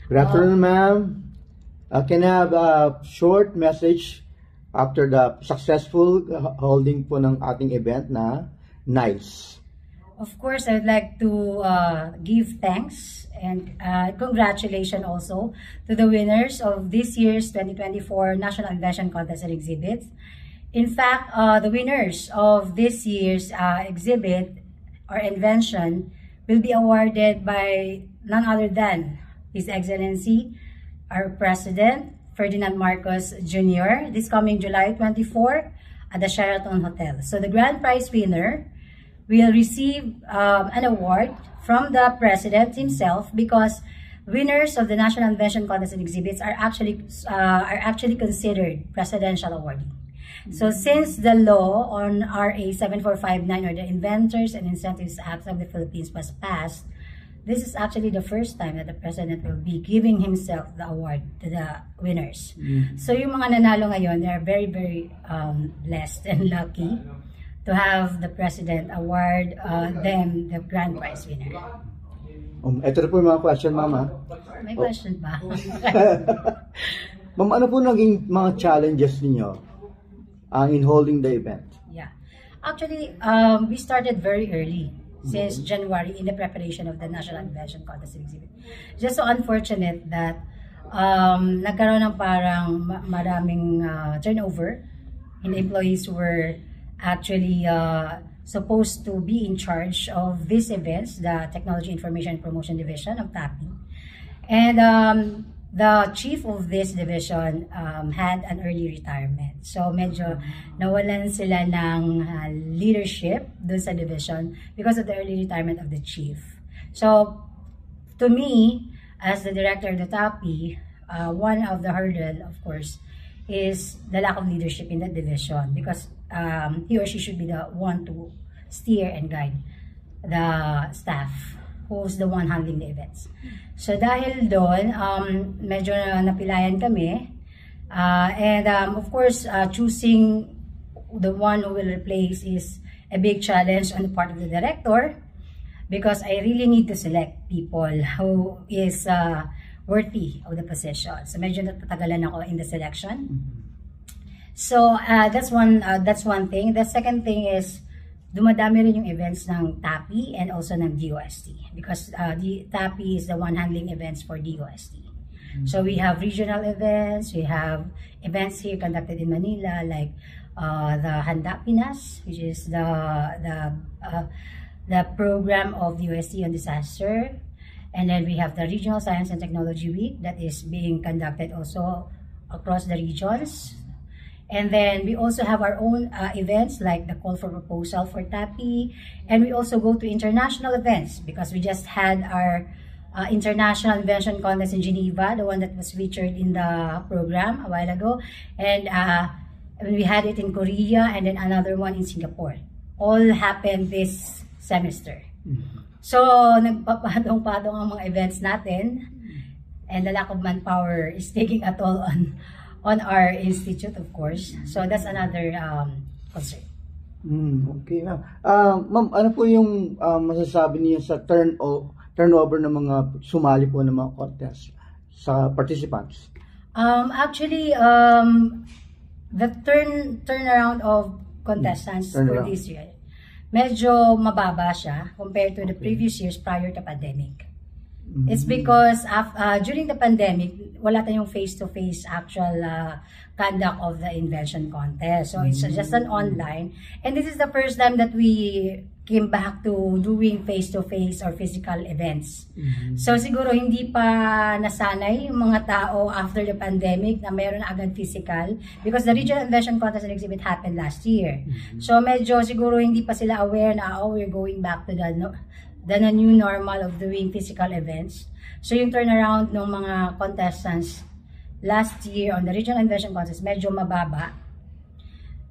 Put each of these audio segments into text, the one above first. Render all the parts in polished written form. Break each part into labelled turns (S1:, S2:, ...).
S1: Good afternoon, ma'am. Can I have a short message after the successful holding po ng ating event na NICE?
S2: Of course, I would like to give thanks and congratulations also to the winners of this year's 2024 National Invention Contest and Exhibits. In fact, the winners of this year's exhibit or invention will be awarded by none other than His Excellency, our President, Ferdinand Marcos Jr., this coming July 24 at the Sheraton Hotel. So the grand prize winner will receive an award from the President himself, because winners of the National Invention Contest and Exhibits are actually considered presidential awardee. So since the law on RA 7459, or the Inventors and Incentives Act of the Philippines, was passed, this is actually the first time that the President will be giving himself the award to the winners. So yung mga nanalo ngayon, they are very, very blessed and lucky to have the President award them the grand prize winner.
S1: Ito na po yung mga question, Mama.
S2: May question ba?
S1: Ma'am, ano po naging mga challenges ninyo in holding the event?
S2: Yeah. Actually, we started very early, since January, in the preparation of the National Invention Contest and Exhibit. Just so unfortunate that nagkaroon ng parang maraming turnover, and employees were actually supposed to be in charge of these events, the Technology Information and Promotion Division of TAPI. And the chief of this division had an early retirement. So medyo nawalan sila ng leadership dun sa division because of the early retirement of the chief. So to me, as the director of the TAPI, one of the hurdle, of course, is the lack of leadership in that division, because he or she should be the one to steer and guide the staff who's the one handling the events. So dahil doon, medyo napilayan kami, and of course, choosing the one who will replace is a big challenge on the part of the director, because I really need to select people who is worthy of the position. So medyo natagalan ako in the selection. So that's one thing. The second thing is dumadami rin yung events ng TAPI and also ng DOST, because the TAPI is the one handling events for DOST. So we have regional events, we have events here conducted in Manila, like the Handa Pinas, which is the program of DOST on disaster. And then we have the Regional Science and Technology Week that is being conducted also across the regions. And then we also have our own events, like the call for proposal for TAPI. And we also go to international events, because we just had our International Invention Contest in Geneva, the one that was featured in the program a while ago. And we had it in Korea, and then another one in Singapore. All happened this semester. So, nagpapadong-padong ang mga events natin, and the lack of manpower is taking a toll on our institute, of course. So, that's another concern.
S1: Okay na. Ma'am, ano po yung masasabi niyo sa turnover ng mga sumali po ng mga contest sa participants?
S2: Actually, the turnaround of contestants for this year, medyo mababa siya compared to the previous years prior to pandemic. It's because during the pandemic, wala tayong face-to-face actual conduct of the invention contest. So it's just an online. And this is the first time that we came back to doing face-to-face or physical events. So siguro hindi pa nasanay yung mga tao after the pandemic na meron agad physical, because the Regional Invention Contest and Exhibit happened last year. So medyo siguro hindi pa sila aware na we're going back to the new normal of doing physical events. So yung turnaround ng mga contestants last year on the Regional Invention Contest medyo mababa.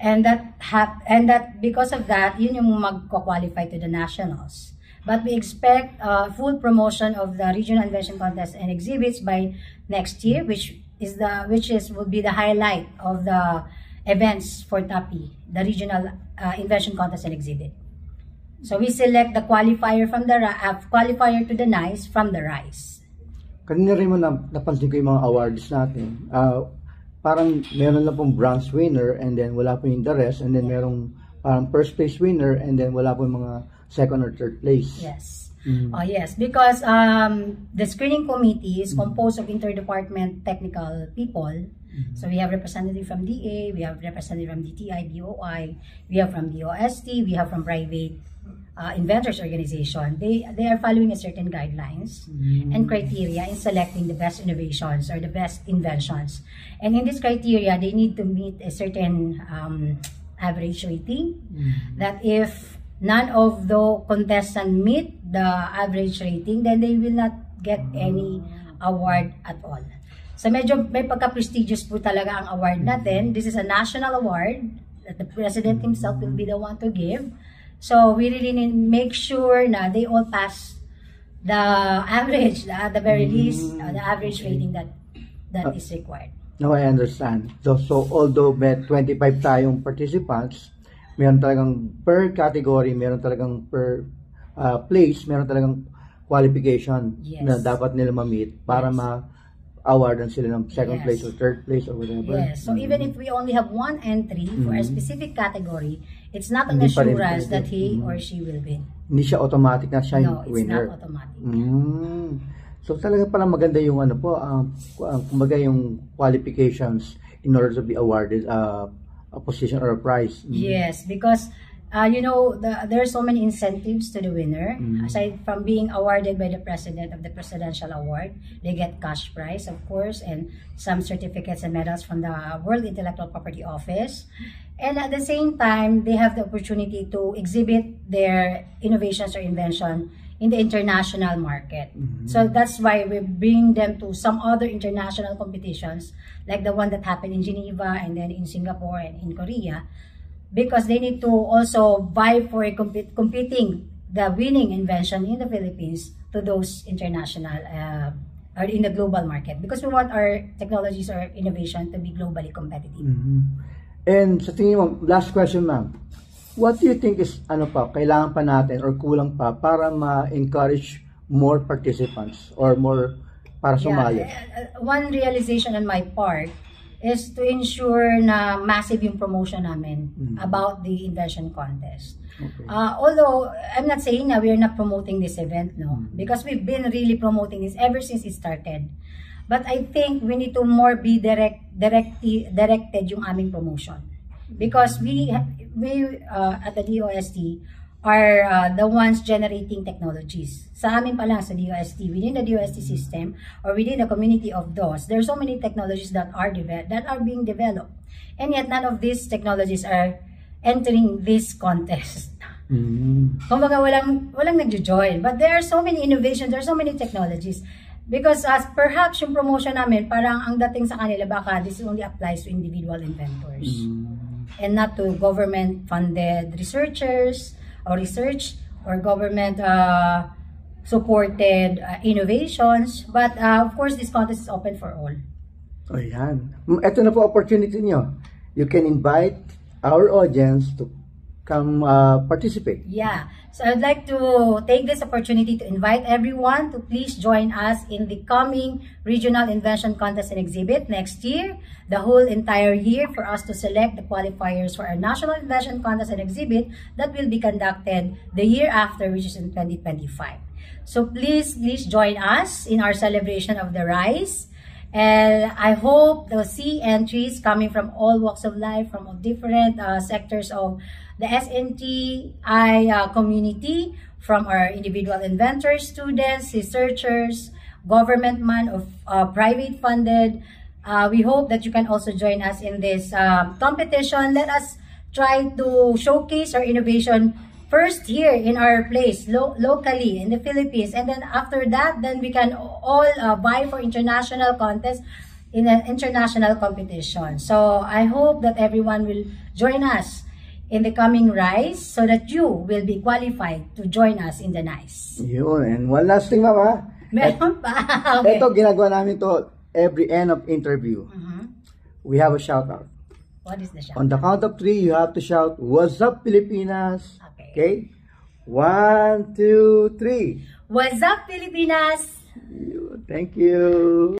S2: And that because of that, yun yung magko-qualify to the nationals. But we expect full promotion of the Regional Invention Contest and Exhibits by next year, which will be the highlight of the events for TAPI, the Regional Invention Contest and Exhibit. So we select the qualifier from the qualifier to the NICE from the RISE.
S1: kanina rin mo napansin ko yung mga awards natin. Parang meron lang pong bronze winner and then wala po yung the rest, and then merong parang first place winner and then wala po yung mga second or third place.
S2: Yes. Oh yes, because the screening committee is composed of interdepartment technical people. So we have representative from DA, we have representative from DTI, BOI, we have from DOST, we have from private inventors organization. They are following a certain guidelines and criteria in selecting the best innovations or the best inventions. And in this criteria, they need to meet a certain average rating. That if none of the contestants meet the average rating, then they will not get any award at all. So medyo may pagka-prestigious po talaga ang award natin. This is a national award that the President himself will be the one to give. So we really need to make sure na they all pass the average, at the very least, the average rating that is required.
S1: No, I understand. So although may 25 tayong participants, meron talagang per category, meron talagang per place, meron talagang qualification na dapat nila ma-meet para ma-awardan sila ng second place or third place or whatever.
S2: Yes. So even if we only have one entry for a specific category, it's not an assurance that he or she will win.
S1: Hindi siya automatic na siya yung
S2: No,
S1: winner.
S2: it's not automatic.
S1: So talaga pala maganda yung ano po, kumbaga yung qualifications in order to be awarded a position or a prize.
S2: Yes, because you know, there are so many incentives to the winner. Aside from being awarded by the president of the presidential award, they get cash prize, of course, and some certificates and medals from the World Intellectual Property Office. And at the same time, they have the opportunity to exhibit their innovations or invention in the international market. So that's why we bring them to some other international competitions, like the one that happened in Geneva and then in Singapore and in Korea, because they need to also vie for competing the winning invention in the Philippines to those international or in the global market, because we want our technologies or innovation to be globally competitive.
S1: And sa tingin mo, last question ma'am, what do you think is kailangan pa natin or kulang pa para ma-encourage more participants or more para sumali?
S2: One realization on my part is to ensure na massive yung promotion namin about the invention contest. Although I'm not saying na we're not promoting this event, no, because we've been really promoting this ever since it started. But I think we need to more be directed yung aming promotion, because we at the DOST are the ones generating technologies. Sa amin pa lang sa DOST, within the DOST system or within the community of DOS, there are so many technologies that are being developed, and yet none of these technologies are entering this contest. Kumbaga walang nagjo-join, but there are so many innovations, there are so many technologies. Because perhaps yung promotion namin, parang ang dating sa kanila, baka this only applies to individual inventors and not to government-funded researchers or research or government-supported innovations. But of course, this contest is open for all.
S1: Ayan. Ito na po opportunity niyo. You can invite our audience to come participate.
S2: Yeah. So I'd like to take this opportunity to invite everyone to please join us in the coming Regional Invention Contest and Exhibit next year, the whole entire year, for us to select the qualifiers for our National Invention Contest and Exhibit that will be conducted the year after, which is in 2025. So please join us in our celebration of the RISE. And I hope to see entries coming from all walks of life, from all different sectors of the SNTI community, from our individual inventors, students, researchers, government of private funded. We hope that you can also join us in this competition. Let us try to showcase our innovation first here in our place, locally in the Philippines, and then after that, then we can all vie for international contests in an international competition. So I hope that everyone will join us in the coming RISE so that you will be qualified to join us in the NICE.
S1: Yun. And one last thing, mama.
S2: Meron pa. Okay.
S1: Ito, ginagawa namin to every end of interview. We have a shout out.
S2: What is the shout?
S1: On the count of 3, you have to shout, "What's up, Pilipinas?" Okay? 1, 2, 3.
S2: What's up, Pilipinas?
S1: Thank you.